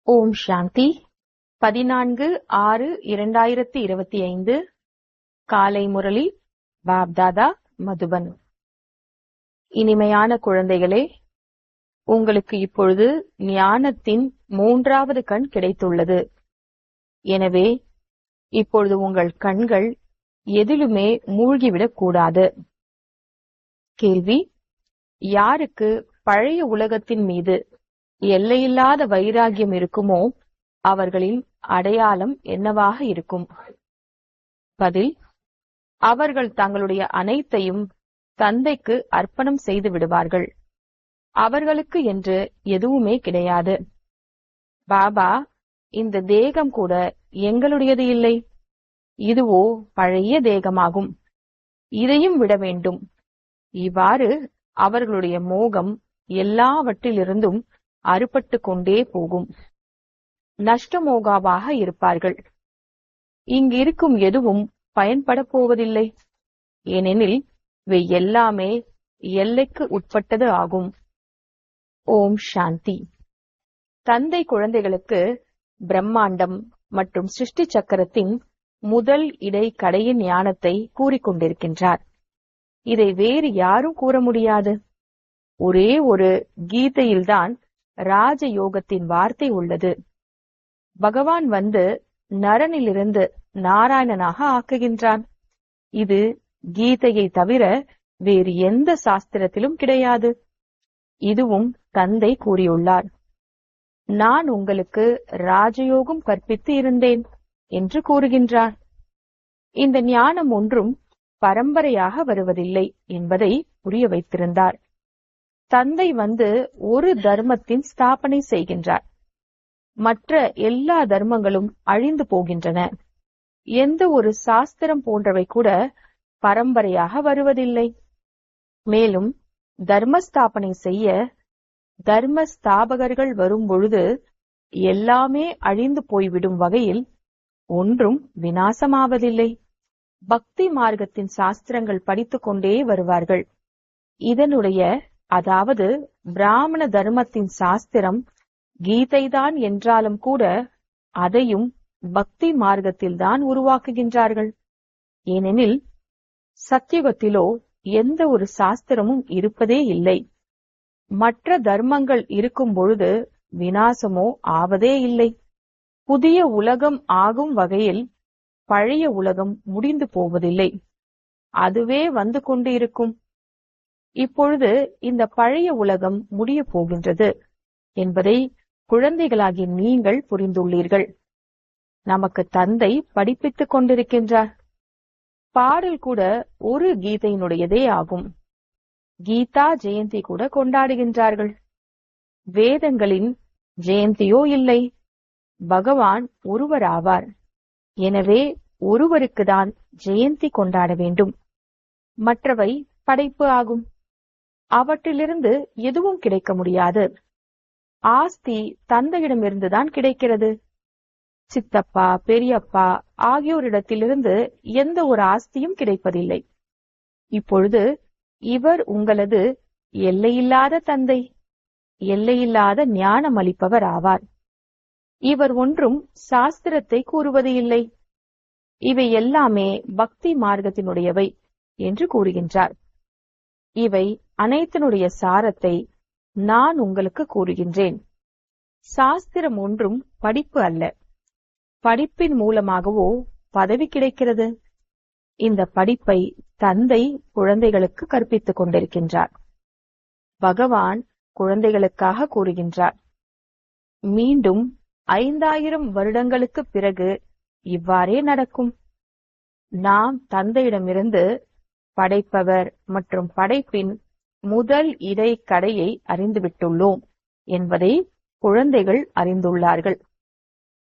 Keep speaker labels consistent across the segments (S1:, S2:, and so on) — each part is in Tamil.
S1: ஓம் சாந்தி. 14/6/2025 காலை முரளி பாப்தாதா மதுபன். இனிமையான குழந்தைகளே, உங்களுக்கு இப்பொழுது ஞானத்தின் 3வது கண் கிடைத்துள்ளது. எனவே இப்பொழுது உங்கள் கண்கள் எதிலுமே மூழ்கிவிடக் கூடாது. கேள்வி: யாருக்கு பழைய உலகத்தின் மீது எல்லையில்லாத வைராகியம் இருக்குமோ அவர்களின் அடையாளம் என்னவாக இருக்கும்? பதில்: அவர்கள் தங்களுடைய அனைத்தையும் தந்தைக்கு அர்ப்பணம் செய்து விடுவார்கள். அவர்களுக்கு என்று எதுவுமே கிடையாது. பாபா, இந்த தேகம் கூட எங்களுடையது இல்லை, இதுவோ பழைய தேகமாகும், இதையும் விட வேண்டும். இவ்வாறு அவர்களுடைய மோகம் எல்லாவற்றிலிருந்தும் அறுபட்டு கொண்டே போகும். நஷ்டமோகாவாக இருப்பார்கள். இங்கிருக்கும் எதுவும் பயன்பட போவதில்லை, ஏனெனில் இவை எல்லாமே எல்லைக்கு உட்பட்டது ஆகும். ஓம் சாந்தி. தந்தை குழந்தைகளுக்கு பிரம்மாண்டம் மற்றும் சிருஷ்டி சக்கரத்தின் முதல் இடை கடையின் ஞானத்தை கூறிக்கொண்டிருக்கின்றார். இதை வேறு யாரும் கூற முடியாது. ஒரே ஒரு கீதையில்தான் ராஜயோகத்தின் வார்த்தை உள்ளது. பகவான் வந்து நரனிலிருந்து நாராயணனாக ஆக்குகின்றான். இது கீதையை தவிர வேறு எந்த சாஸ்திரத்திலும் கிடையாது. இதுவும் தந்தை கூறியுள்ளார். நான் உங்களுக்கு ராஜயோகம் கற்பித்து இருந்தேன் என்று கூறுகின்றார். இந்த ஞானம் ஒன்றும் பரம்பரையாக வருவதில்லை என்பதை புரிய வைத்திருந்தார். தந்தை வந்து ஒரு தர்மத்தின் ஸ்தாபனை செய்கின்றார். மற்ற எல்லா தர்மங்களும் அழிந்து போகின்றன. எந்த ஒரு சாஸ்திரம் போன்றவை கூட பரம்பரையாக வருவதில்லை. மேலும் தர்மஸ்தாபனை செய்ய தர்ம ஸ்தாபகர்கள் வரும் பொழுது எல்லாமே அழிந்து போய்விடும் வகையில் ஒன்றும் விநாசமாவதில்லை. பக்தி மார்க்கத்தின் சாஸ்திரங்கள் படித்துக் கொண்டே வருவார்கள். இதனுடைய, அதாவது பிராமண தர்மத்தின் சாஸ்திரம் கீதைதான் என்றாலும் கூட அதையும் பக்தி மார்க்கத்தில்தான் உருவாக்குகின்றார்கள். ஏனெனில் சத்தியுகத்திலோ எந்த ஒரு சாஸ்திரமும் இருப்பதே இல்லை. மற்ற தர்மங்கள் இருக்கும் பொழுது விநாசமோ ஆவதே இல்லை. புதிய உலகம் ஆகும் வகையில் பழைய உலகம் முடிந்து போவதில்லை, அதுவே வந்து கொண்டு இருக்கும். இப்பொழுது இந்த பழைய உலகம் முடிய போகின்றது என்பதை குழந்தைகளாகிய நீங்கள் புரிந்துள்ளீர்கள். நமக்கு தந்தை படிப்பித்துக் கொண்டிருக்கின்றார். பாடல் கூட ஒரு கீதையினுடையதே ஆகும். கீதா ஜெயந்தி கூட கொண்டாடுகின்றார்கள். வேதங்களின் ஜெயந்தியோ இல்லை. பகவான் ஒருவர் ஆவார். எனவே ஒருவருக்குதான் ஜெயந்தி கொண்டாட வேண்டும். மற்றவை படைப்பு ஆகும். அவற்றிலிருந்து எதுவும் கிடைக்க முடியாது. ஆஸ்தி தந்தையிடமிருந்துதான் கிடைக்கிறது. சித்தப்பா, பெரியப்பா ஆகியோரிடத்திலிருந்து எந்த ஒரு ஆஸ்தியும் கிடைப்பதில்லை. இப்பொழுது இவர் உங்களது எல்லையில்லாத தந்தை, எல்லையில்லாத ஞானம் அளிப்பவர் ஆவார். இவர் ஒன்றும் சாஸ்திரத்தை கூறுவது இல்லை. இவை எல்லாமே பக்தி மார்க்கத்தினுடையவை என்று கூறுகின்றார். இவை அனைத்தினுடைய சாரத்தை நான் உங்களுக்கு கூறுகின்றேன். சாஸ்திரம் ஒன்றும் படிப்பு அல்ல. படிப்பின் மூலமாகவோ பதவி கிடைக்கிறது. இந்த படிப்பை தந்தை குழந்தைகளுக்கு கற்பித்துக் கொண்டிருக்கின்றார். பகவான் குழந்தைகளுக்காக கூறுகின்றார். மீண்டும் 5000 வருடங்களுக்கு பிறகு இவ்வாறே நடக்கும். நாம் தந்தையிடமிருந்து படைப்பவர் மற்றும் படைப்பின் முதல் இடை கடையை அறிந்துவிட்டுள்ளோம் என்பதை குழந்தைகள் அறிந்துள்ளார்கள்.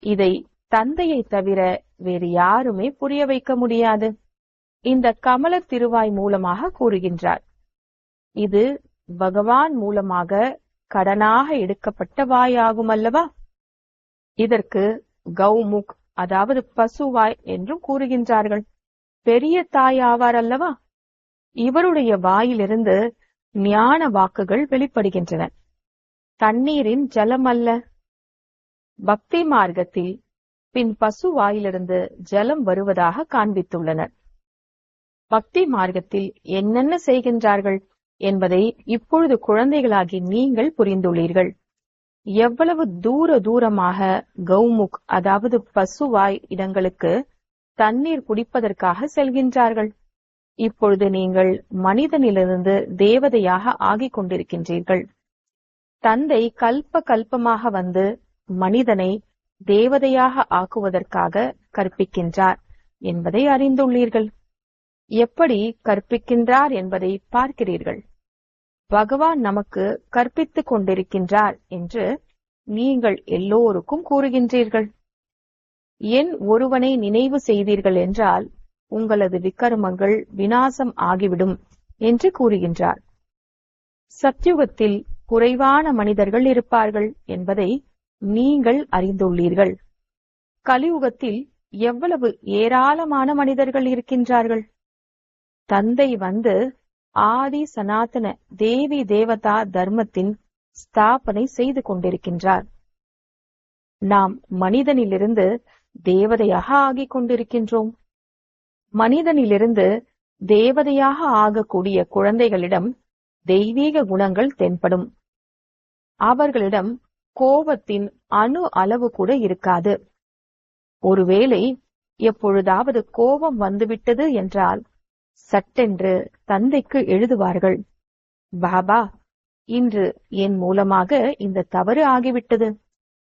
S1: இதை தந்தையை தவிர வேறு யாருமே புரிய வைக்க முடியாது. இந்த கமல திருவாய் மூலமாக கூறுகின்றார். இது பகவான் மூலமாக கடனாக எடுக்கப்பட்ட வாயாகும் அல்லவா? இதற்கு கௌமுக், அதாவது பசுவாய் என்றும் கூறுகின்றார்கள். பெரிய தாய் ஆவார் அல்லவா? இவருடைய வாயிலிருந்து ஞான வாக்குகள் வெளிப்படுகின்றன. தண்ணீரின் ஜலம் அல்ல. பக்தி மார்க்கத்தில் பின் பசு வாயிலிருந்து ஜலம் வருவதாக காண்பித்துள்ளனர். பக்தி மார்க்கத்தில் என்னென்ன செய்கின்றார்கள் என்பதை இப்பொழுது குழந்தைகளாகி நீங்கள் புரிந்துள்ளீர்கள். எவ்வளவு தூரமாக கௌமுக் அதாவது பசுவாய் இடங்களுக்கு தண்ணீர் குடிப்பதற்காக செல்கின்றார்கள். இப்பொழுது நீங்கள் மனிதனிலிருந்து தேவதையாக ஆகிக் கொண்டிருக்கின்றீர்கள். தந்தை கல்பமாக வந்து மனிதனை தேவதையாக ஆக்குவதற்காக கற்பிக்கின்றார் என்பதை அறிந்துள்ளீர்கள். எப்படி கற்பிக்கின்றார் என்பதை பார்க்கிறீர்கள். பகவான் நமக்கு கற்பித்துக் கொண்டிருக்கின்றார் என்று நீங்கள் எல்லோருக்கும் கூறுகின்றீர்கள். என் ஒருவனை நினைவு செய்தீர்கள் என்றால் உங்களது விக்கர்மங்கள் விநாசம் ஆகிவிடும் என்று கூறுகின்றார். சத்யுகத்தில் குறைவான மனிதர்கள் இருப்பார்கள் என்பதை நீங்கள் அறிந்துள்ளீர்கள். கலியுகத்தில் எவ்வளவு ஏராளமான மனிதர்கள் இருக்கின்றார்கள். தந்தை வந்து ஆதி சனாதன தேவி தேவதா தர்மத்தின் ஸ்தாபனை செய்து கொண்டிருக்கின்றார். நாம் மனிதனிலிருந்து தேவதையாக ஆகிக் கொண்டிருக்கின்றோம். மனிதனிலிருந்து தேவதையாக ஆகக்கூடிய குழந்தைகளிடம் தெய்வீக குணங்கள் தென்படும். அவர்களிடம் கோபத்தின் அணு அளவு கூட இருக்காது. ஒருவேளை எப்பொழுதாவது கோபம் வந்துவிட்டது என்றால் சட்டென்று தந்தைக்கு எழுதுவார்கள், பாபா, இன்று என் மூலமாக இந்த தவறு ஆகிவிட்டது,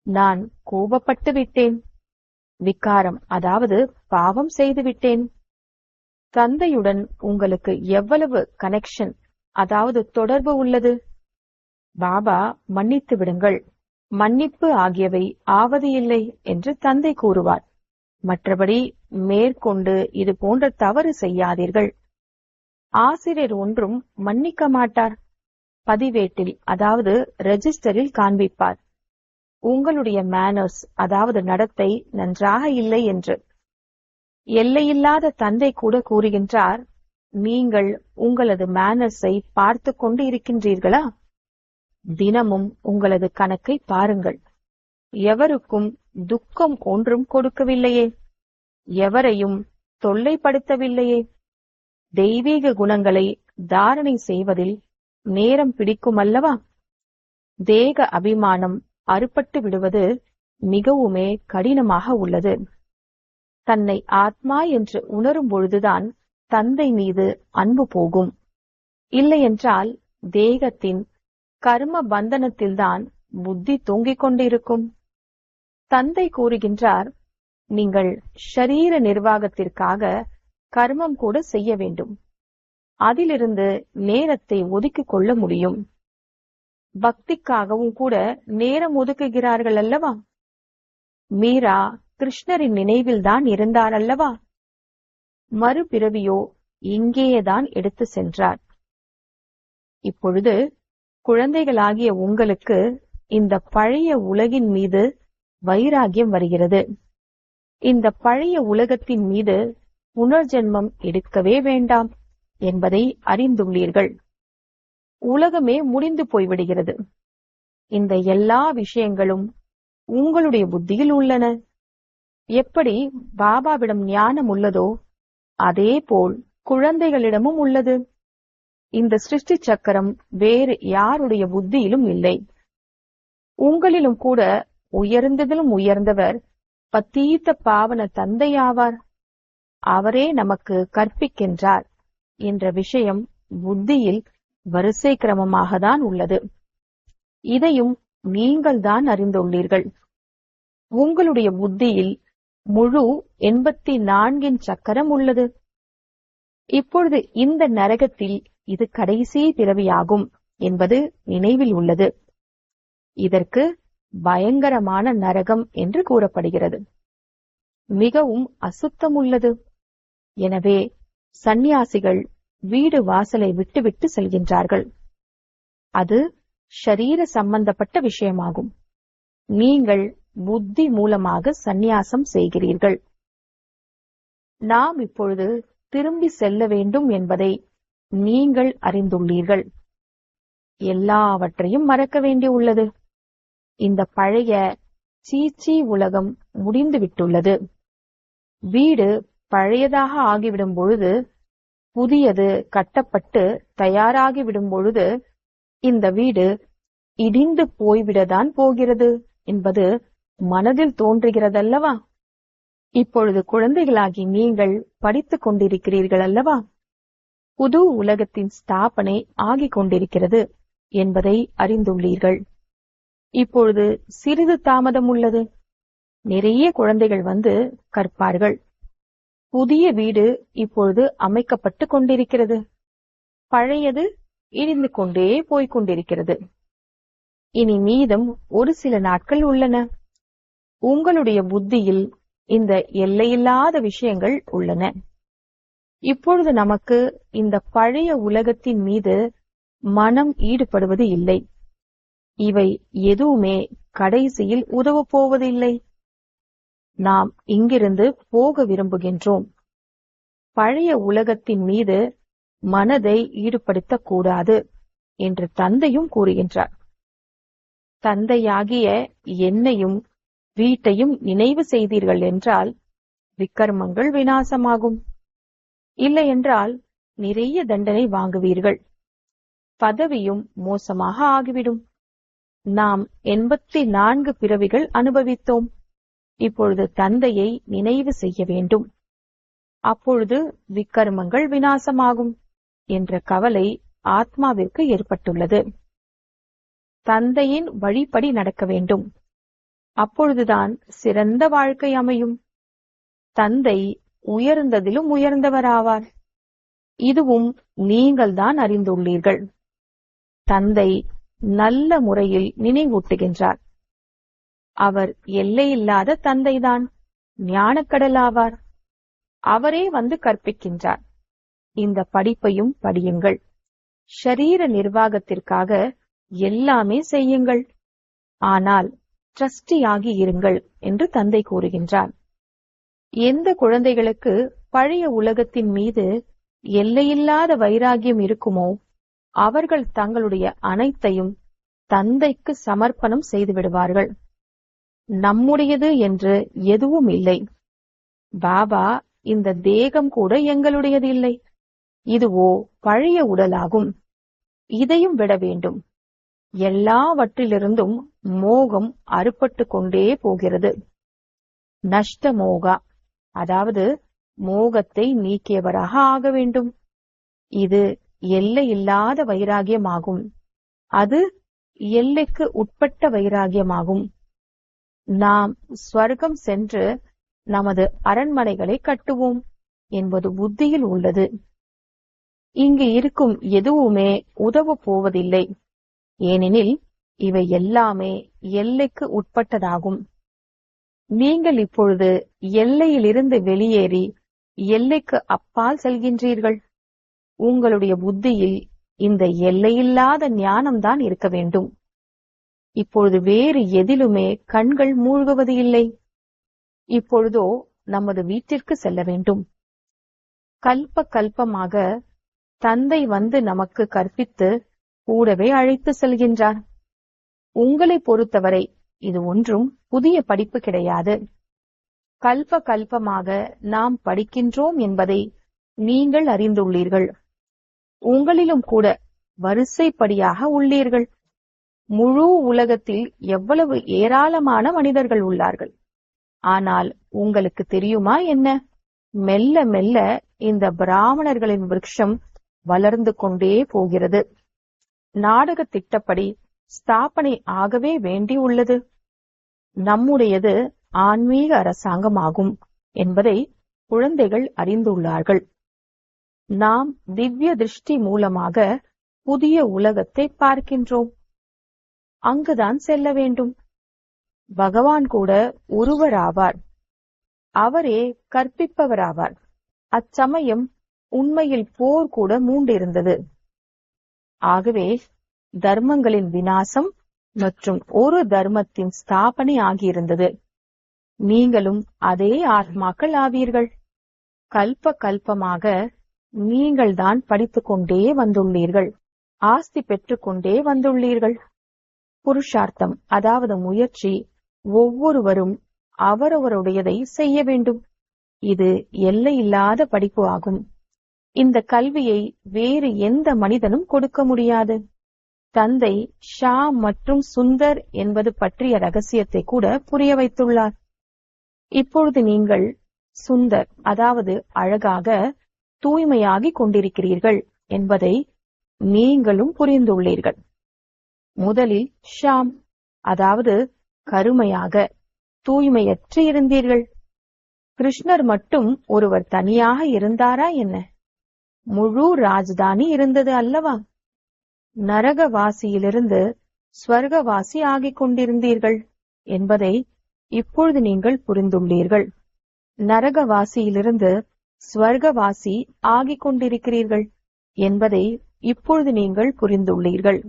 S1: நான் கோபப்பட்டு விட்டேன், விகாரம் அதாவது பாவம் செய்து விட்டேன். தந்தையுடன் உங்களுக்கு எவ்வளவு கனெக்ஷன் அதாவது தொடர்பு உள்ளது. பாபா மன்னித்து விடுங்கள், மன்னிப்பு ஆகியவை ஆவது இல்லை என்று தந்தை கூறுவார். மற்றபடி மேற்கொண்டு இது போன்ற தவறு செய்யாதீர்கள். ஆசிரியர் ஒன்றும் மன்னிக்க மாட்டார். பதிவேட்டில் அதாவது ரெஜிஸ்டரில் காண்பிப்பார், உங்களுடைய மேனர்ஸ் அதாவது நடத்தை நன்றாக இல்லை என்று. எல்லையில்லாத தந்தை கூட கூறுகின்றார், நீங்கள் உங்களது மேனர்ஸை பார்த்து கொண்டு இருக்கின்றீர்களா? தினமும் உங்களது கணக்கை பாருங்கள். எவருக்கும் துக்கம் ஒன்றும் கொடுக்கவில்லையே, எவரையும் தொல்லைப்படுத்தவில்லையே. தெய்வீக குணங்களை தாரணை செய்வதில் நேரம் பிடிக்கும் அல்லவா? தேக அபிமானம் அறுபட்டு விடுவது மிகவுமே கடினமாக உள்ளது. தன்னை ஆத்மா என்று உணரும் பொழுதுதான் தந்தை மீது அன்பு போகும். இல்லையென்றால் தேகத்தின் கர்ம பந்தனத்தில்தான் புத்தி தொங்கிக் கொண்டிருக்கும். தந்தை கூறுகின்றார், நீங்கள் ஷரீர நிர்வாகத்திற்காக கர்மம் கூட செய்ய வேண்டும். அதிலிருந்து நேரத்தை ஒதுக்கிக் கொள்ள முடியும். பக்திக்காகவும் கூட நேரம் ஒதுக்குகிறார்கள் அல்லவா? மீரா கிருஷ்ணரின் நினைவில்தான் இருந்தார் அல்லவா? மறுபிறவியோ இங்கேயேதான் எடுத்து சென்றார். இப்பொழுது குழந்தைகளாகிய உங்களுக்கு இந்த பழைய உலகின் மீது வைராகியம் வருகிறது. இந்த பழைய உலகத்தின் மீது புனர்ஜென்மம் எடுக்கவே வேண்டாம் என்பதை அறிந்துள்ளீர்கள். உலகமே முடிந்து போய்விடுகிறது. இந்த எல்லா விஷயங்களும் உங்களுடைய புத்தியில் உள்ளன. எப்படி பாபாவிடம் ஞானம் உள்ளதோ அதே போல் குழந்தைகளிடமும் உள்ளது. இந்த சிருஷ்டி சக்கரம் வேறு யாருடைய புத்தியிலும் இல்லை. உங்களிலும் கூட உயர்ந்ததிலும் உயர்ந்தவர் பத்தீத்த பாவன தந்தையாவார். அவரே நமக்கு கற்பிக்கின்றார் என்ற விஷயம் புத்தியில் வரிசை கிரமமாக தான் உள்ளது. இதையும் நீங்கள் தான் அறிந்துள்ளீர்கள். உங்களுடைய புத்தியில் முழு 84 சக்கரம் உள்ளது. இப்பொழுது இந்த நரகத்தில் இது கடைசி பிறவியாகும் என்பது நினைவில் உள்ளது. இதற்கு பயங்கரமான நரகம் என்று கூறப்படுகிறது. மிகவும் அசுத்தம் உள்ளது. எனவே சந்நியாசிகள் வீடு வாசலை விட்டுவிட்டு செல்கின்றார்கள். அது ஷரீர சம்பந்தப்பட்ட விஷயமாகும். நீங்கள் புத்தி மூலமாக சந்நியாசம் செய்கிறீர்கள். நாம் இப்பொழுது திரும்பி செல்ல வேண்டும் என்பதை நீங்கள் அறிந்துள்ளீர்கள். எல்லாவற்றையும் மறக்க வேண்டியுள்ளது. இந்த பழைய சீச்சி உலகம் முடிந்துவிட்டுள்ளது. வீடு பழையதாக ஆகிவிடும் பொழுது, புதியது கட்டப்பட்டு தயாராகிவிடும் பொழுது இந்த வீடு இடிந்து போய்விடத்தான் போகிறது என்பது மனதில் தோன்றுகிறதல்லவா? இப்பொழுது குழந்தைகளாகி நீங்கள் படித்துக் கொண்டிருக்கிறீர்கள் அல்லவா? புது உலகத்தின் ஸ்தாபனை ஆகிக் கொண்டிருக்கிறது என்பதை அறிந்துள்ளீர்கள். இப்பொழுது சிறிது தாமதம் உள்ளது. நிறைய குழந்தைகள் வந்து கற்பார்கள். புதிய வீடு இப்பொழுது அமைக்கப்பட்டு கொண்டிருக்கிறது. பழையது இடிந்து கொண்டே போய்கொண்டிருக்கிறது. இனி மீதம் ஒரு சில நாட்கள் உள்ளன. உங்களுடைய புத்தியில் இந்த எல்லையில்லாத விஷயங்கள் உள்ளன. இப்பொழுது நமக்கு இந்த பழைய உலகத்தின் மீது மனம் ஈடுபடுவது இல்லை. இவை எதுவுமே கடைசியில் உதவப் போவதில்லை. நாம் இங்கிருந்து போக விரும்புகின்றோம். பழைய உலகத்தின் மீது மனதை ஈடுபடுத்தக் கூடாது என்று தந்தையும் கூறுகின்றார். தந்தையாகிய என்னையும் வீட்டையும் நினைவு செய்தீர்கள் என்றால் விக்கர்மங்கள் விநாசமாகும். இல்லையென்றால் நிறைய தண்டனை வாங்குவீர்கள். பதவியும் மோசமாக ஆகிவிடும். நாம் 84 பிறவிகள் அனுபவித்தோம். இப்பொழுது தந்தையை நினைவு செய்ய வேண்டும். அப்பொழுது விக்கர்மங்கள் விநாசமாகும் என்ற கவலை ஆத்மாவிற்கு ஏற்பட்டுள்ளது. தந்தையின் வழிப்படி நடக்க வேண்டும். அப்பொழுதுதான் சிறந்த வாழ்க்கை அமையும். தந்தை உயர்ந்ததிலும் உயர்ந்தவராவார். இதுவும் நீங்கள்தான் அறிந்துள்ளீர்கள். தந்தை நல்ல முறையில் நினைவூட்டுகின்றார். அவர் எல்லையில்லாத தந்தைதான், ஞானக்கடலாவார். அவரே வந்து கற்பிக்கின்றார். இந்த படிப்பையும் படியுங்கள். ஷரீர நிர்வாகத்திற்காக எல்லாமே செய்யுங்கள். ஆனால் ட்ரஸ்டியாகி இருங்கள் என்று தந்தை கூறுகின்றார். எந்த குழந்தைகளுக்கு பழைய உலகத்தின் மீது எல்லையில்லாத வைராகியம் இருக்குமோ அவர்கள் தங்களுடைய அனைத்தையும் தந்தைக்கு சமர்ப்பணம் செய்து விடுவார்கள். நம்முடையது என்று எதுவும் இல்லை. பாபா, இந்த தேகம் கூட எங்களுடையது இல்லை. இதுவோ பழைய உடலாகும். இதையும் விட வேண்டும். எல்லாவற்றிலிருந்தும் மோகம் அறுபட்டு கொண்டே போகிறது. நஷ்ட மோகா, அதாவது மோகத்தை நீக்கியவராக ஆக வேண்டும். இது எல்லையில்லாத வைராகியமாகும். அது எல்லைக்கு உட்பட்ட வைராகியமாகும். நாம் ஸ்வர்க்கம் சென்று நமது அரண்மனைகளை கட்டுவோம் என்பது புத்தியில் உள்ளது. இங்கு இருக்கும் எதுவுமே உதவ போவதில்லை. ஏனெனில் இவை எல்லாமே எல்லைக்கு உட்பட்டதாகும். நீங்கள் இப்பொழுது எல்லையிலிருந்து வெளியேறி எல்லைக்கு அப்பால் செல்கின்றீர்கள். உங்களுடைய புத்தியில் இந்த எல்லையில்லாத ஞானம்தான் இருக்க வேண்டும். இப்பொழுது வேறு எதிலுமே கண்கள் மூழ்குவது இல்லை. இப்பொழுதோ நமது வீட்டிற்கு செல்ல வேண்டும். கல்ப கல்பமாக தந்தை வந்து நமக்கு கற்பித்து கூடவே அழைத்து செல்கின்றார். உங்களை பொறுத்தவரை இது ஒன்றும் புதிய படிப்பு கிடையாது. கல்ப கல்பமாக நாம் படிக்கின்றோம் என்பதை நீங்கள் அறிந்துள்ளீர்கள். உங்களிலும் கூட வரிசைப்படியாக உள்ளீர்கள். முழு உலகத்தில் எவ்வளவு ஏராளமான மனிதர்கள் உள்ளார்கள். ஆனால் உங்களுக்கு தெரியுமா என்ன? மெல்ல மெல்ல இந்த பிராமணர்களின் விருட்சம் வளர்ந்து கொண்டே போகிறது. நாடக திட்டப்படி ஸ்தாபனை ஆகவே வேண்டி உள்ளது. நம்முடையது ஆன்மீக அரசாங்கமாகும் என்பதை குழந்தைகள் அறிந்துள்ளார்கள். நாம் திவ்ய திருஷ்டி மூலமாக புதிய உலகத்தை பார்க்கின்றோம். அங்குதான் செல்ல வேண்டும். பகவான் கூட ஒருவராவார். அவரே கற்பிப்பவராவார். அச்சமயம் உண்மையில் போர் கூட மூண்டிருந்தது. ஆகவே தர்மங்களின் விநாசம் மற்றும் ஒரு தர்மத்தின் ஸ்தாபனை ஆகியிருந்தது. நீங்களும் அதே ஆத்மாக்கள் ஆவீர்கள். கல்ப கல்பமாக நீங்கள்தான் படித்துக் கொண்டே வந்துள்ளீர்கள். ஆஸ்தி பெற்றுக்கொண்டே வந்துள்ளீர்கள். புருஷார்த்தம், அதாவது முயற்சி ஒவ்வொருவரும் அவரவருடையதை செய்ய வேண்டும். இது எல்லையில்லாத படிப்பு ஆகும். இந்த கல்வியை வேறு எந்த மனிதனும் கொடுக்க முடியாது. தந்தை ஷா மற்றும் சுந்தர் என்பது பற்றிய ரகசியத்தை கூட புரிய வைத்துள்ளார். இப்பொழுது நீங்கள் சுந்தர், அதாவது அழகாக தூய்மையாகிக் கொண்டிருக்கிறீர்கள் என்பதை நீங்களும் புரிந்துள்ளீர்கள். முதலில் ஷாம், அதாவது கருமையாக தூய்மையற்று இருந்தீர்கள். கிருஷ்ணர் மட்டும் ஒருவர் தனியாக இருந்தாரா என்ன? முழு ராஜதானி இருந்தது அல்லவா? நரகவாசியிலிருந்து ஸ்வர்கவாசி ஆகிக் கொண்டிருந்தீர்கள் என்பதை இப்பொழுது நீங்கள் புரிந்துள்ளீர்கள். நரகவாசியிலிருந்து ஸ்வர்கவாசி ஆகிக் கொண்டிருக்கிறீர்கள் என்பதை இப்பொழுது நீங்கள் புரிந்துள்ளீர்கள்.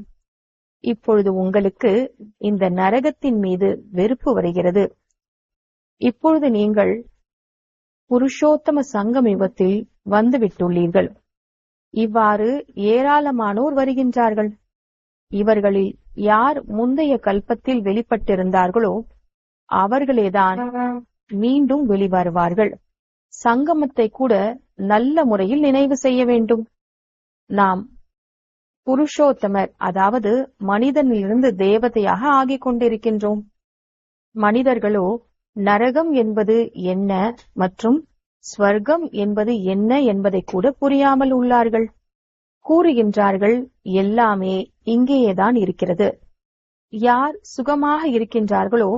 S1: இப்பொழுது உங்களுக்கு இந்த நரகத்தின் மீது வெறுப்பு வருகிறது. இப்பொழுது நீங்கள் புருஷோத்தம சங்கம் யுகத்தில் வந்துவிட்டுள்ளீர்கள். இவ்வாறு ஏராளமானோர் வருகின்றார்கள். இவர்களில் யார் முந்தைய கல்பத்தில் வெளிப்பட்டிருந்தார்களோ அவர்களேதான் மீண்டும் வெளிவருவார்கள். சங்கமத்தை கூட நல்ல முறையில் நினைவு செய்ய வேண்டும். நாம் புருஷோத்தமர், அதாவது மனிதனிலிருந்து தேவதையாக ஆகிக் கொண்டிருக்கின்றோம். மனிதர்களோ நரகம் என்பது என்ன மற்றும் ஸ்வர்க்கம் என்பது என்ன என்பதை கூட புரியாமல் உள்ளார்கள். கூறுகின்றார்கள், எல்லாமே இங்கேயேதான் இருக்கிறது. யார் சுகமாக இருக்கின்றார்களோ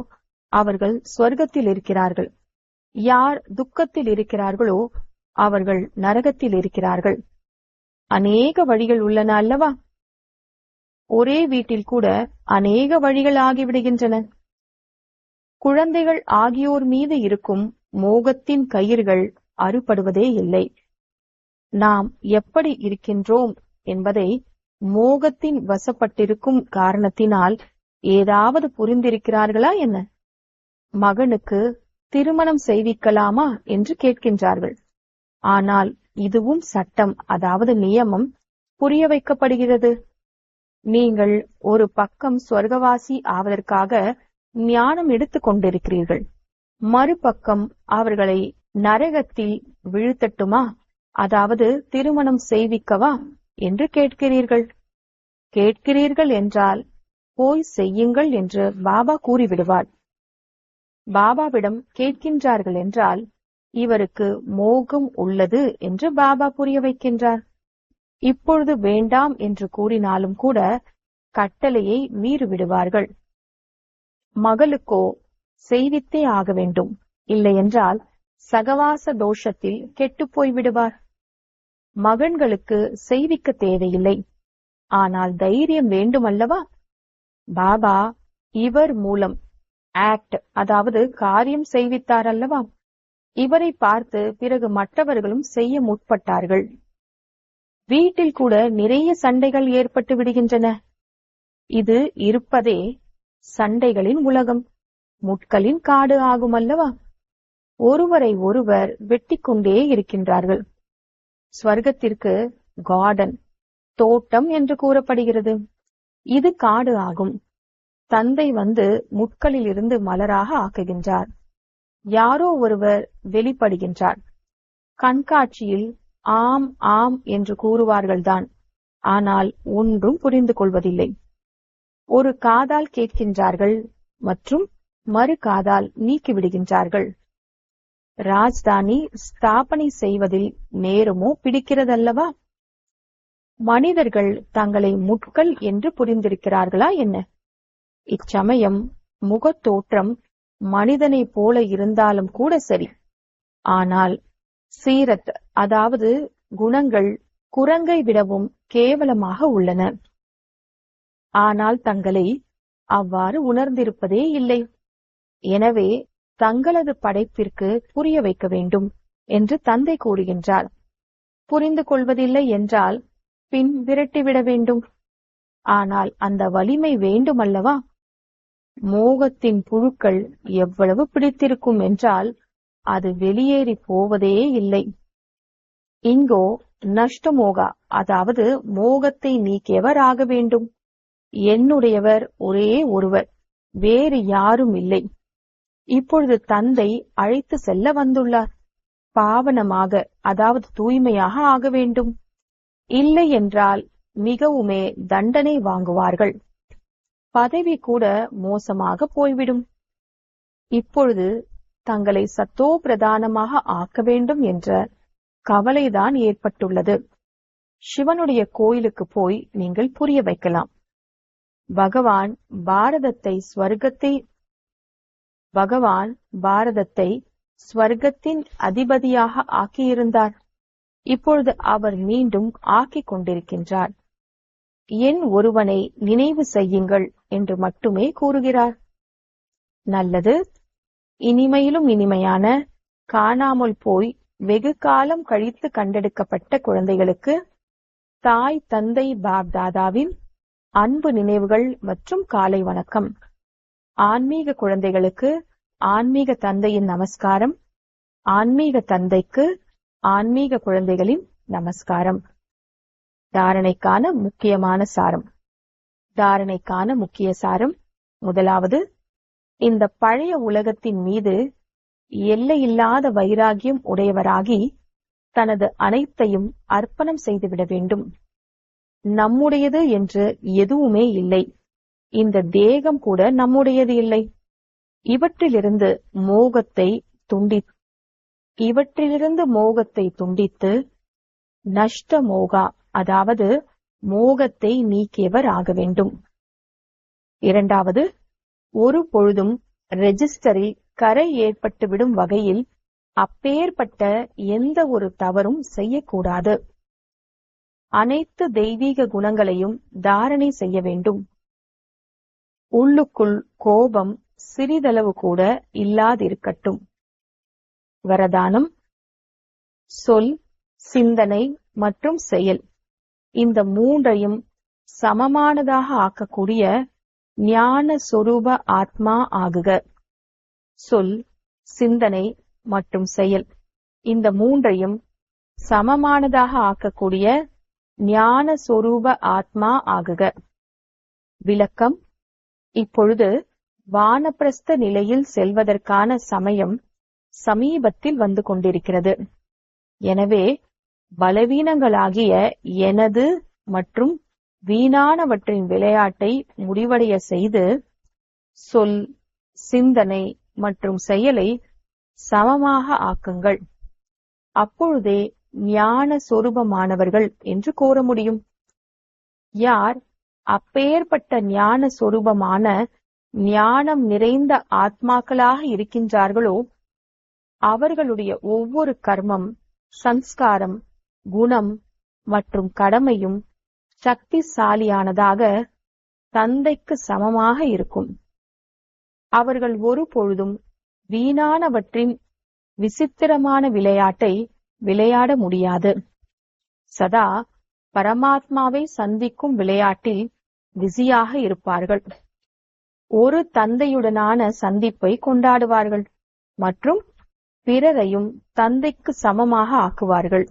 S1: அவர்கள் ஸ்வர்க்கத்தில் இருக்கிறார்கள். யார் துக்கத்தில் இருக்கிறார்களோ அவர்கள் நரகத்தில் இருக்கிறார்கள். அநேக வழிகள் உள்ளன அல்லவா? ஒரே வீட்டில் கூட அநேக வழிகள் ஆகிவிடுகின்றன. குழந்தைகள் ஆகியோர் மீது இருக்கும் மோகத்தின் கயிறுகள் அறுபடுவதே இல்லை. நாம் எப்படி இருக்கின்றோம் என்பதை மோகத்தின் வசப்பட்டிருக்கும் காரணத்தினால் ஏதாவது புரிந்திருக்கிறார்களா என்ன? மகனுக்கு திருமணம் செய்விக்கலாமா என்று கேட்கின்றார்கள். ஆனால் இதுவும் சட்டம், அதாவது நியமம் புரிய வைக்கப்படுகிறது. நீங்கள் ஒரு பக்கம் சொர்க்கவாசி ஆவதற்காக ஞானம் எடுத்துக் கொண்டிருக்கிறீர்கள். மறுபக்கம் அவர்களை நரகத்தில் வீழ்த்தட்டுமா, அதாவது திருமணம் செய்விக்கவா என்று கேட்கிறீர்கள். கேட்கிறீர்கள் என்றால் போய் செய்யுங்கள் என்று பாபா கூறிவிடுவார். பாபாவிடம் கேட்கின்றார்கள் என்றால் இவருக்கு மோகம் உள்ளது என்று பாபா புரிய வைக்கின்றார். இப்பொழுது வேண்டாம் என்று கூறினாலும் கூட கட்டளையை மீறிவிடுவார்கள். மகளுக்கோ செய்வித்தே ஆக வேண்டும், இல்லையென்றால் சகவாச தோஷத்தில் கெட்டுப்போய் விடுவார். மகன்களுக்கு செய்விக்க தேவையில்லை, ஆனால் தைரியம் வேண்டுமல்லவா? பாபா இவர் மூலம் ஆக்ட், அதாவது காரியம் செய்வித்தார் அல்லவா? இவரை பார்த்து பிறகு மற்றவர்களும் செய்ய முற்பட்டார்கள். வீட்டில் கூட நிறைய சண்டைகள் ஏற்பட்டு விடுகின்றன. இது இருப்பதே சண்டைகளின் உலகம், முட்களின் காடு ஆகும் அல்லவா? ஒருவரை ஒருவர் வெட்டி கொண்டே இருக்கின்றார்கள். ஸ்வர்க்கத்திற்கு கார்டன், தோட்டம் என்று கூறப்படுகிறது. இது காடு ஆகும். தந்தை வந்து முட்களில் இருந்து மலராக ஆக்குகின்றார். யாரோ ஒருவர் வெளிப்படுகின்றார். கண்காட்சியில் ஆம் ஆம் என்று கூறுவார்கள்தான், ஆனால் ஒன்றும் புரிந்து கொள்வதில்லை. ஒரு காதால் கேட்கின்றார்கள் மற்றும் மறு காதால் நீக்கிவிடுகின்றார்கள். ராஜ்தானி ஸ்தாபனை செய்வதில் நேரமோ பிடிக்கிறதல்லவா? மனிதர்கள் தங்களை முட்கள் என்று புரிந்திருக்கிறார்களா என்ன? இச்சமயம் முகத்தோற்றம் மனிதனை போல இருந்தாலும் கூட சரி, ஆனால் சீரத், அதாவது குணங்கள் குரங்கை விடவும் கேவலமாக உள்ளன. ஆனால் தங்களை அவ்வாறு உணர்ந்திருப்பதே இல்லை. எனவே தங்களது படைப்பிற்கு புரிய வைக்க வேண்டும் என்று தந்தை கூறுகின்றார். புரிந்து கொள்வதில்லை என்றால் பின் விரட்டிவிட வேண்டும். ஆனால் அந்த வலிமை வேண்டுமல்லவா? மோகத்தின் புழுக்கள் எவ்வளவு பிடித்திருக்கும் என்றால் அது வெளியேறி போவதே இல்லை. இங்கோ நஷ்டமோகா, அதாவது மோகத்தை நீக்கியவர் ஆக வேண்டும். என்னுடையவர் ஒரே ஒருவர், வேறு யாரும் இல்லை. இப்பொழுது தந்தை அழைத்து செல்ல வந்துள்ளார். பாவனமாக, அதாவது தூய்மையாக ஆக வேண்டும். இல்லை என்றால் மிகவுமே தண்டனை வாங்குவார்கள். பதவி கூட மோசமாக போய்விடும். இப்பொழுது தங்களை சத்தோ பிரதானமாக ஆக்க வேண்டும் என்ற கவலைதான் ஏற்பட்டுள்ளது. சிவனுடைய கோயிலுக்கு போய் நீங்கள் புரிய வைக்கலாம். பகவான் பாரதத்தை ஸ்வர்க்கத்தின் அதிபதியாக ஆக்கியிருந்தார். இப்பொழுது அவர் மீண்டும் ஆக்கிக் கொண்டிருக்கின்றார். என் ஒருவனை நினைவு செய்யுங்கள் என்று மட்டுமே கூறுகிறார். நல்லது. இனிமையிலும் இனிமையான, காணாமல் போய் வெகு காலம் கழித்து கண்டெடுக்கப்பட்ட குழந்தைகளுக்கு தாய் தந்தை பாப்தாதாவின் அன்பு நினைவுகள் மற்றும் காலை வணக்கம். ஆன்மீக குழந்தைகளுக்கு ஆன்மீக தந்தையின் நமஸ்காரம். ஆன்மீக தந்தைக்கு ஆன்மீக குழந்தைகளின் நமஸ்காரம். தாரணைக்கான முக்கியமான சாரம். தாரணைக்கான முக்கிய சாரம். முதலாவது, இந்த பழைய உலகத்தின் மீது எல்லையில்லாத வைராகியம் உடையவராகி தனது அனைத்தையும் அர்ப்பணம் செய்துவிட வேண்டும். நம்முடையது என்று எதுவுமே இல்லை. இந்த தேகம் கூட நம்முடையது இல்லை. இவற்றிலிருந்து மோகத்தை துண்டித்து நஷ்ட மோகா, அதாவது மோகத்தை நீக்கியவர் ஆக வேண்டும். இரண்டாவது, ஒரு பொழுதும் ரெஜிஸ்டரில் கரை ஏற்பட்டுவிடும் வகையில் அப்பேற்பட்ட எந்த ஒரு தவறும் செய்யக்கூடாது. அனைத்து தெய்வீக குணங்களையும் தாரணை செய்ய வேண்டும். உள்ளுக்குள் கோபம் சிறிதளவு கூட இல்லாதிருக்கட்டும். வரதானம்: சொல், சிந்தனை மற்றும் செயல், இந்த மூன்றையும் சமமானதாக ஆக்கக்கூடிய ஞான சொரூப ஆத்மா ஆகுக. சொல், சிந்தனை மற்றும் செயல், இந்த மூன்றையும் சமமானதாக ஆக்கக்கூடிய ஞான சொரூப ஆத்மா ஆகுக. விளக்கம்: இப்பொழுது வானப்பிரஸ்த நிலையில் செல்வதற்கான சமயம் சமீபத்தில் வந்து கொண்டிருக்கிறது. எனவே பலவீனங்களாகிய எனது மற்றும் வீணானவற்றின் விளையாட்டை முடிவடைய செய்து சொல், சிந்தனை மற்றும் செயலை சமமாக ஆக்குங்கள். அப்பொழுதே ஞான சொரூபமானவர்கள் என்று கூற முடியும். யார் அப்பேற்பட்ட ஞான சொரூபமான ஞானம் நிறைந்த ஆத்மாக்களாக இருக்கின்றார்களோ அவர்களுடைய ஒவ்வொரு கர்மம், சம்ஸ்காரம், குணம் மற்றும் கடமையும் சக்திசாலியானதாக தந்தைக்கு சமமாக இருக்கும். அவர்கள் ஒரு பொழுதும் வீணானவற்றின் விசித்திரமான விளையாட்டை விளையாட முடியாது. சதா பரமாத்மாவை சந்திக்கும் விளையாட்டில் பிஸியாக இருப்பார்கள். ஒரு தந்தையுடனான சந்திப்பை கொண்டாடுவார்கள் மற்றும் பிறரையும் தந்தைக்கு சமமாக ஆக்குவார்கள்.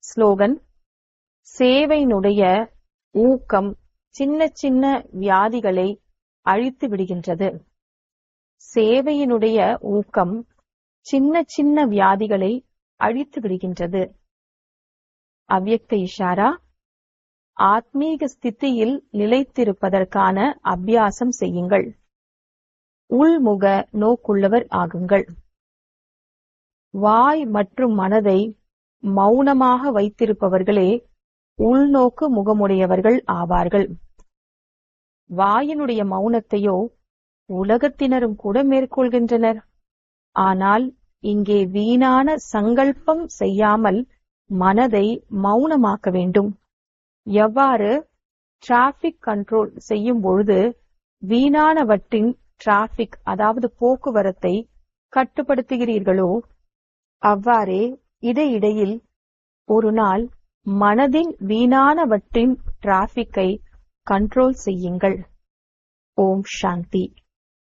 S1: ஸ்லோகன்: சேவையினுடைய ஊக்கம் சின்ன சின்ன வியாதிகளை அழித்து விடுகின்றது. சேவையினுடைய ஊக்கம் சின்ன சின்ன வியாதிகளை அழித்து விடுகின்றது. அவ்யக்த இஷாரா: ஆத்மீக ஸ்திதியில் நிலைத்திருப்பதற்கான அபியாசம் செய்யுங்கள். உள்முக நோக்குள்ளவர் ஆகுங்கள். வாய் மற்றும் மனதை மௌனமாக வைத்திருப்பவர்களே உள்நோக்கு முகமுடையவர்கள் ஆவார்கள். வாயினுடைய மௌனத்தையோ உலகத்தினரும் கூட மேற்கொள்கின்றனர். ஆனால் இங்கே வீணான சங்கல்பம் செய்யாமல் மனதை மௌனமாக்க வேண்டும். எவ்வாறு டிராபிக் கண்ட்ரோல் செய்யும் பொழுது வீணானவற்றின் டிராபிக், அதாவது போக்குவரத்தை கட்டுப்படுத்துகிறீர்களோ அவ்வாறே இடையிடையில் ஒரு நாள் மனதின் வீணானவற்றின் டிராபிக்கை கண்ட்ரோல் செய்யுங்கள். ஓம் சாந்தி.